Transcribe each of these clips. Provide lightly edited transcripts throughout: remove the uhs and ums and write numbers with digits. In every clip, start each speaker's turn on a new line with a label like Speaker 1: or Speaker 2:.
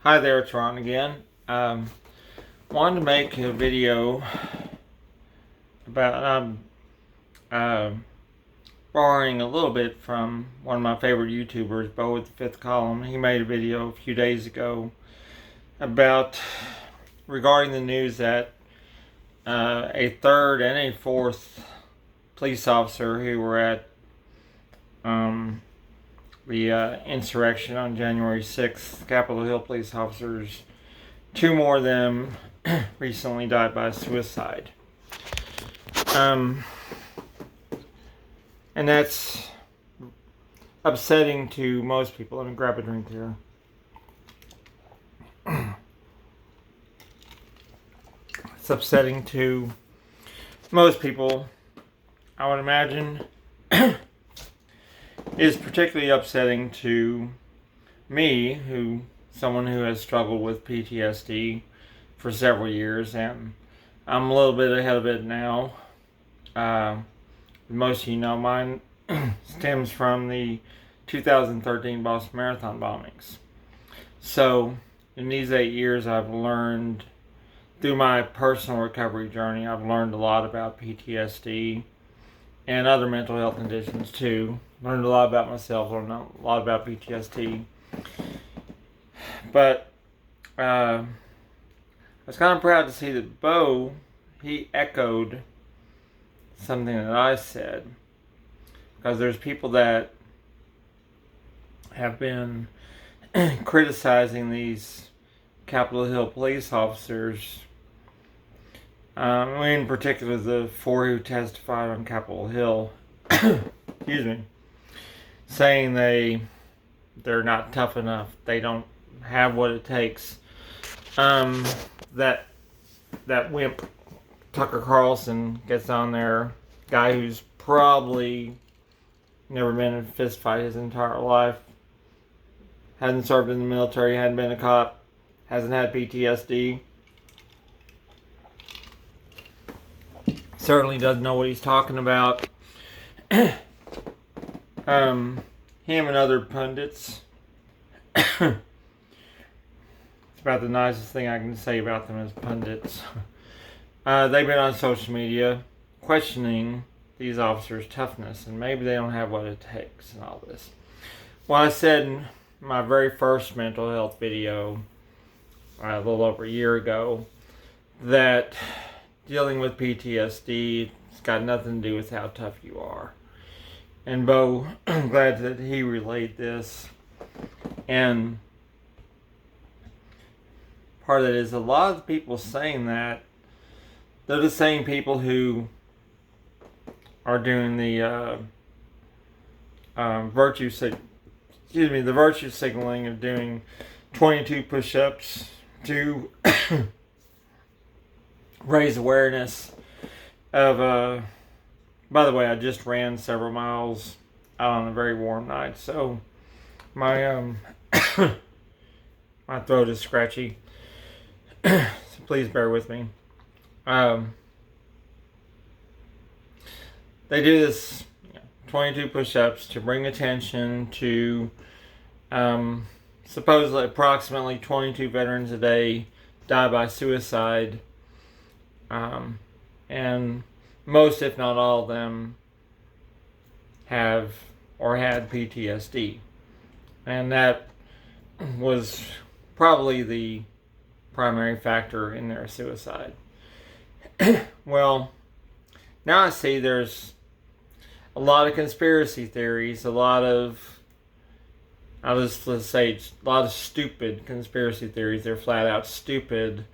Speaker 1: Hi there, it's Ron again. Wanted to make a video about borrowing a little bit from one of my favorite YouTubers, Bo with the Fifth Column. He made a video a few days ago about regarding the news that a third and a fourth police officer who were at the insurrection on January 6th, Capitol Hill police officers, two more of them recently died by suicide. And that's upsetting to most people. Let me grab a drink here. It's upsetting to most people, I would imagine. Is particularly upsetting to me, someone who has struggled with PTSD for several years, and I'm a little bit ahead of it now. Most of you know mine stems from the 2013 Boston Marathon bombings. So in these 8 years, I've learned, through my personal recovery journey, I've learned a lot about PTSD and other mental health conditions too. Learned a lot about myself, learned a lot about PTSD. But I was kind of proud to see that Bo, he echoed something that I said. Because there's people that have been criticizing these Capitol Hill police officers, in particular the four who testified on Capitol Hill, excuse me, saying they're not tough enough, they don't have what it takes. That wimp Tucker Carlson gets on there, guy who's probably never been in a fist fight his entire life, hasn't served in the military, hadn't been a cop, hasn't had PTSD, certainly doesn't know what he's talking about. Him and other pundits, it's about the nicest thing I can say about them as pundits. They've been on social media questioning these officers' toughness, and maybe they don't have what it takes and all this. Well, I said in my very first mental health video, a little over a year ago, that dealing with PTSD, it's got nothing to do with how tough you are. And Bo, I'm glad that he relayed this. And part of it is a lot of the people saying that, they're the same people who are doing the virtue signaling of doing 22 push-ups to raise awareness of by the way, I just ran several miles out on a very warm night, so my my throat is scratchy. So please bear with me. They do this 22 push-ups to bring attention to supposedly approximately 22 veterans a day die by suicide, and most, if not all of them, have or had PTSD. And that was probably the primary factor in their suicide. Well, now I see there's a lot of conspiracy theories, a lot of, let's say, a lot of stupid conspiracy theories. They're flat out stupid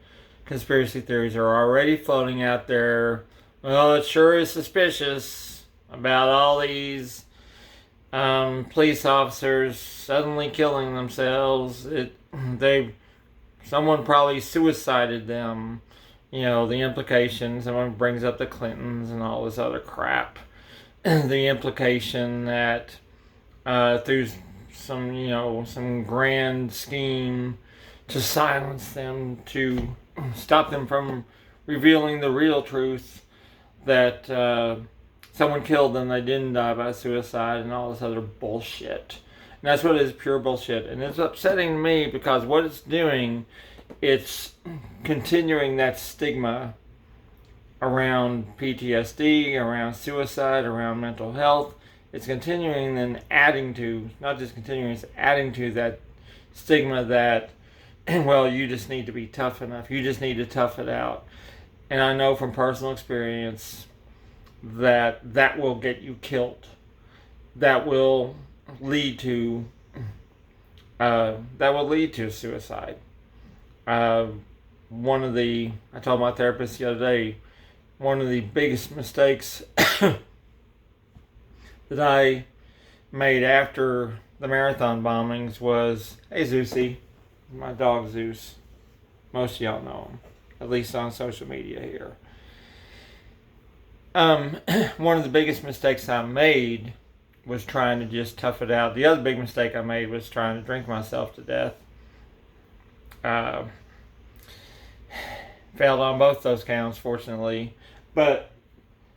Speaker 1: conspiracy theories are already floating out there. Well, it sure is suspicious about all these police officers suddenly killing themselves. Someone probably suicided them. You know, the implication, someone brings up the Clintons and all this other crap. The implication that through some grand scheme to silence them, to stop them from revealing the real truth, that someone killed them, they didn't die by suicide, and all this other bullshit. And that's what it is, pure bullshit. And it's upsetting to me because what it's doing, it's continuing that stigma around PTSD, around suicide, around mental health. It's continuing and adding to, not just continuing, it's adding to that stigma that, well, you just need to be tough enough. You just need to tough it out. And I know from personal experience that that will get you killed. That will lead to suicide. I told my therapist the other day, one of the biggest mistakes that I made after the marathon bombings was, hey Zeusy, my dog Zeus. Most of y'all know him, at least on social media here. One of the biggest mistakes I made was trying to just tough it out. The other big mistake I made was trying to drink myself to death. Failed on both those counts, fortunately. But,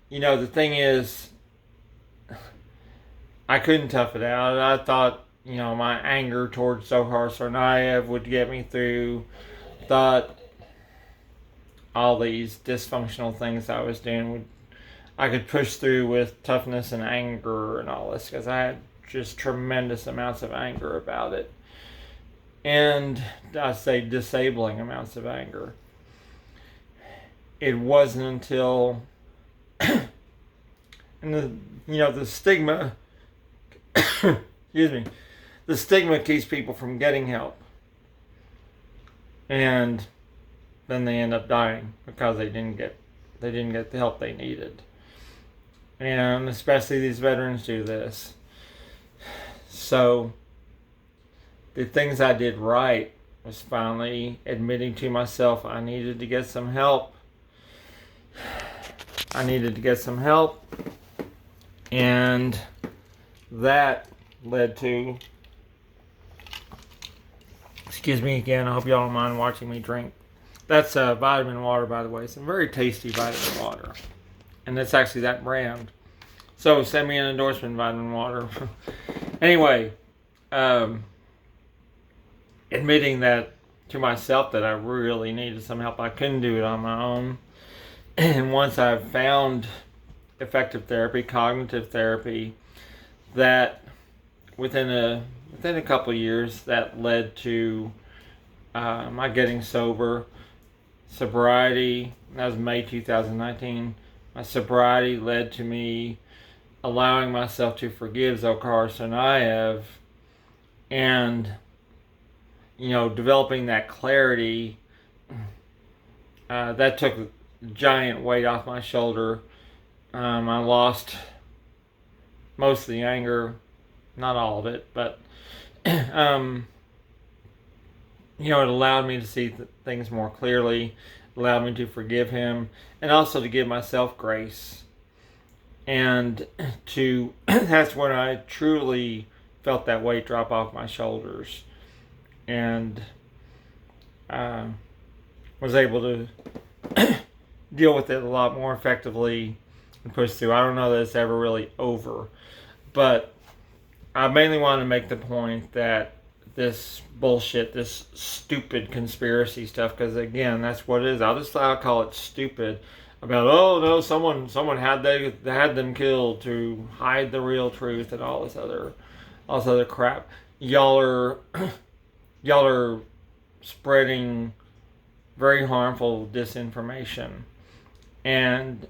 Speaker 1: the thing is, I couldn't tough it out. I thought, my anger towards Zohar Tsarnaev would get me through. Thought all these dysfunctional things I was doing I could push through with toughness and anger and all this, because I had just tremendous amounts of anger about it. And I say disabling amounts of anger. It wasn't until and the stigma excuse me, the stigma keeps people from getting help, and then they end up dying because they didn't get the help they needed. And especially these veterans do this. So the things I did right was finally admitting to myself I needed to get some help. And that led to, excuse me again, I hope y'all don't mind watching me drink. That's vitamin water, by the way. Some very tasty vitamin water. And it's actually that brand. So send me an endorsement, vitamin water. Anyway, admitting that to myself that I really needed some help. I couldn't do it on my own. And once I found effective therapy, cognitive therapy, that within a couple of years, that led to my getting sober. Sobriety, that was May 2019. My sobriety led to me allowing myself to forgive Zohar Tsarnaev and, developing that clarity. That took a giant weight off my shoulder. I lost most of the anger, not all of it, but it allowed me to see things more clearly, allowed me to forgive him, and also to give myself grace. And that's when I truly felt that weight drop off my shoulders, and was able to deal with it a lot more effectively and push through. I don't know that it's ever really over, but I mainly want to make the point that this bullshit, this stupid conspiracy stuff, because again, that's what it is. I'll call it stupid. About, oh no, someone had them killed to hide the real truth and all this other crap. Y'all are spreading very harmful disinformation, and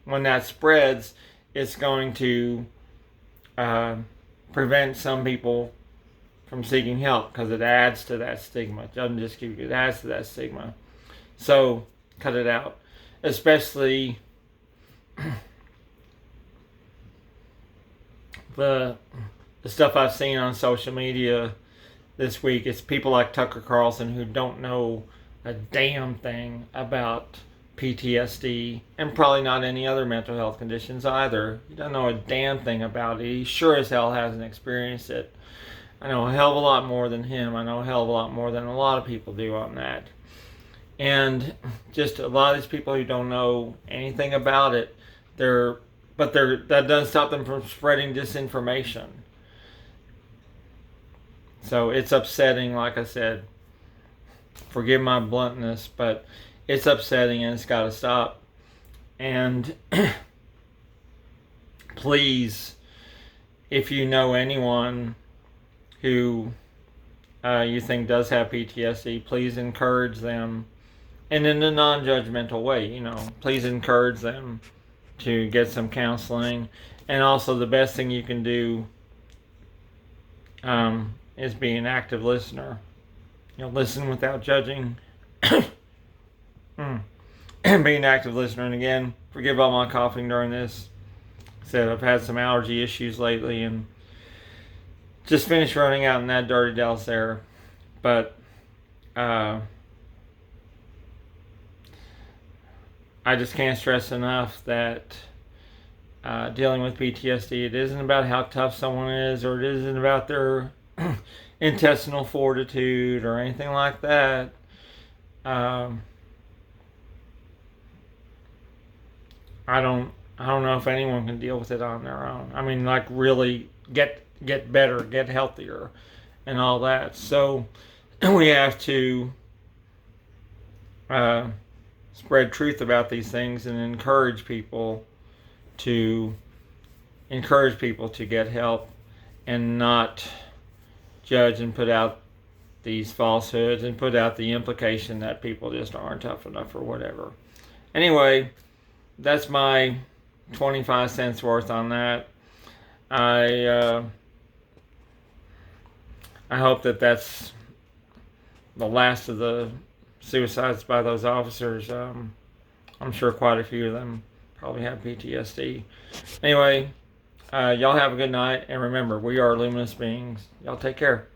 Speaker 1: when that spreads, it's going to prevent some people from seeking help, because it adds to that stigma. It doesn't just give you, it adds to that stigma. So cut it out. Especially the stuff I've seen on social media this week. It's people like Tucker Carlson who don't know a damn thing about PTSD, and probably not any other mental health conditions either. He doesn't know a damn thing about it. He sure as hell hasn't experienced it. I know a hell of a lot more than him. I know a hell of a lot more than a lot of people do on that. And just a lot of these people who don't know anything about it, that doesn't stop them from spreading disinformation. So it's upsetting, like I said. Forgive my bluntness, but it's upsetting and it's got to stop. And please, if you know anyone who you think does have PTSD, please encourage them, and in a non-judgmental way. Please encourage them to get some counseling. And also, the best thing you can do is be an active listener. Listen without judging. And be an active listener. And again, forgive all my coughing during this. Said I've had some allergy issues lately and just finished running out in that dirty Dallas there. But I just can't stress enough that dealing with PTSD, it isn't about how tough someone is, or it isn't about their intestinal fortitude or anything like that. I don't know if anyone can deal with it on their own. I mean, like, really get better, get healthier, and all that. So we have to spread truth about these things and encourage people to get help, and not judge and put out these falsehoods and put out the implication that people just aren't tough enough or whatever. Anyway, that's my 25 cents worth on that. I hope that that's the last of the suicides by those officers. I'm sure quite a few of them probably have PTSD. Anyway, y'all have a good night, and remember, we are luminous beings. Y'all take care.